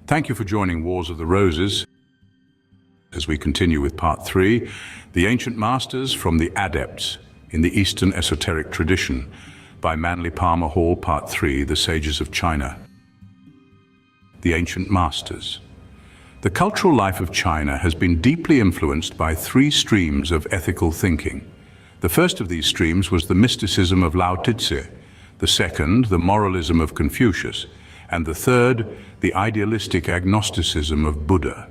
Thank you for joining Wars of the Roses. As we continue with part 3, the ancient masters from the Adepts in the Eastern Esoteric tradition by Manly Palmer Hall, part 3, the Sages of China. The ancient masters. The cultural life of China has been deeply influenced by 3 streams of ethical thinking. The first of these streams was the mysticism of Lao-tse, the second, the moralism of Confucius, and the third, the idealistic agnosticism of Buddha.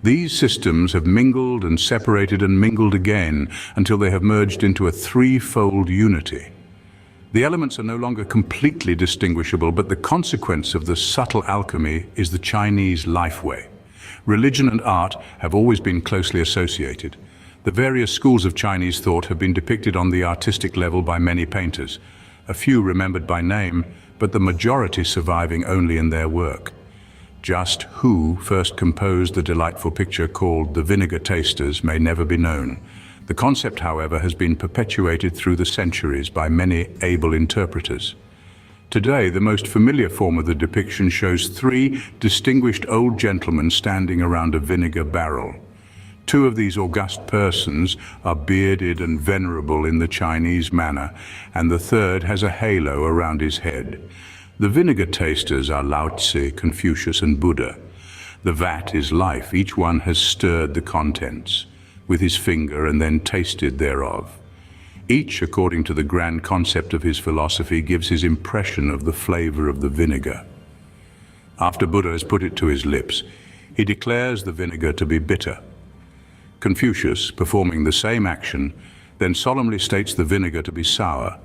These systems have mingled and separated and mingled again until they have merged into a threefold unity. The elements are no longer completely distinguishable, but the consequence of the subtle alchemy is the Chinese lifeway. Religion and art have always been closely associated. The various schools of Chinese thought have been depicted on the artistic level by many painters, a few remembered by name, but the majority surviving only in their work. Just who first composed the delightful picture called The Vinegar Tasters may never be known. The concept, however, has been perpetuated through the centuries by many able interpreters. Today, the most familiar form of the depiction shows 3 distinguished old gentlemen standing around a vinegar barrel. 2 of these august persons are bearded and venerable in the Chinese manner, and the third has a halo around his head. The vinegar tasters are Lao-tse, Confucius, and Buddha. The vat is life. Each one has stirred the contents with his finger and then tasted thereof. Each, according to the grand concept of his philosophy, gives his impression of the flavor of the vinegar. After Buddha has put it to his lips, he declares the vinegar to be bitter. Confucius, performing the same action, then solemnly states the vinegar to be sour,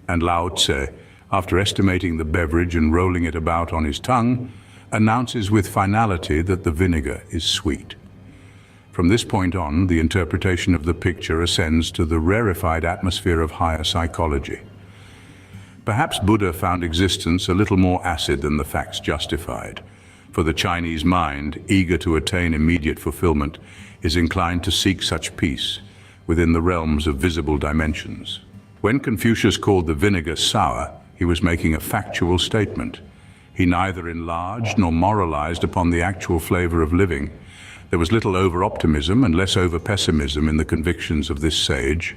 and Lao-tse, after estimating the beverage and rolling it about on his tongue, announces with finality that the vinegar is sweet. From this point on, the interpretation of the picture ascends to the rarefied atmosphere of higher psychology. Perhaps Buddha found existence a little more acid than the facts justified. For the Chinese mind, eager to attain immediate fulfillment, is inclined to seek such peace within the realms of visible dimensions. When Confucius called the vinegar sour, he was making a factual statement. He neither enlarged nor moralized upon the actual flavor of living. There was little over-optimism and less over-pessimism in the convictions of this sage.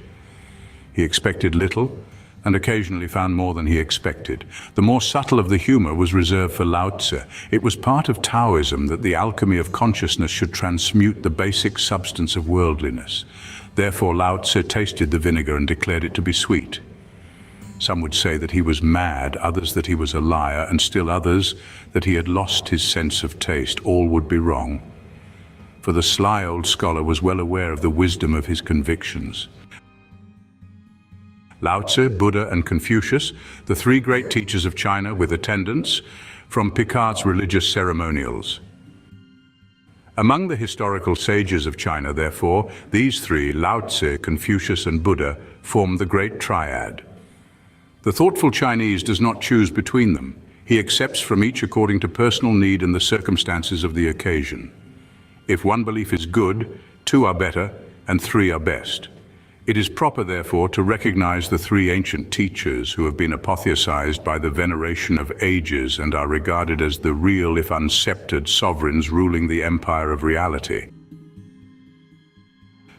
He expected little, and occasionally found more than he expected. The more subtle of the humor was reserved for Lao-tse. It was part of Taoism that the alchemy of consciousness should transmute the basic substance of worldliness. Therefore, Lao-tse tasted the vinegar and declared it to be sweet. Some would say that he was mad, others that he was a liar, and still others that he had lost his sense of taste. All would be wrong. For the sly old scholar was well aware of the wisdom of his convictions. Lao-tse, Buddha, and Confucius, the 3 great teachers of China with attendants from Picard's religious ceremonials. Among the historical sages of China, therefore, these 3, Lao-tse, Confucius, and Buddha, form the great triad. The thoughtful Chinese does not choose between them. He accepts from each according to personal need and the circumstances of the occasion. If one belief is good, 2 are better, and 3 are best. It is proper, therefore, to recognize the 3 ancient teachers who have been apotheosized by the veneration of ages and are regarded as the real, if unsceptered, sovereigns ruling the empire of reality.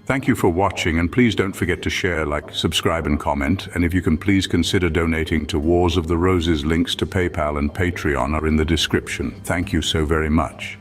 Thank you for watching, and please don't forget to share, like, subscribe, and comment. And if you can, please consider donating to Wars of the Roses. Links to PayPal and Patreon are in the description. Thank you so very much.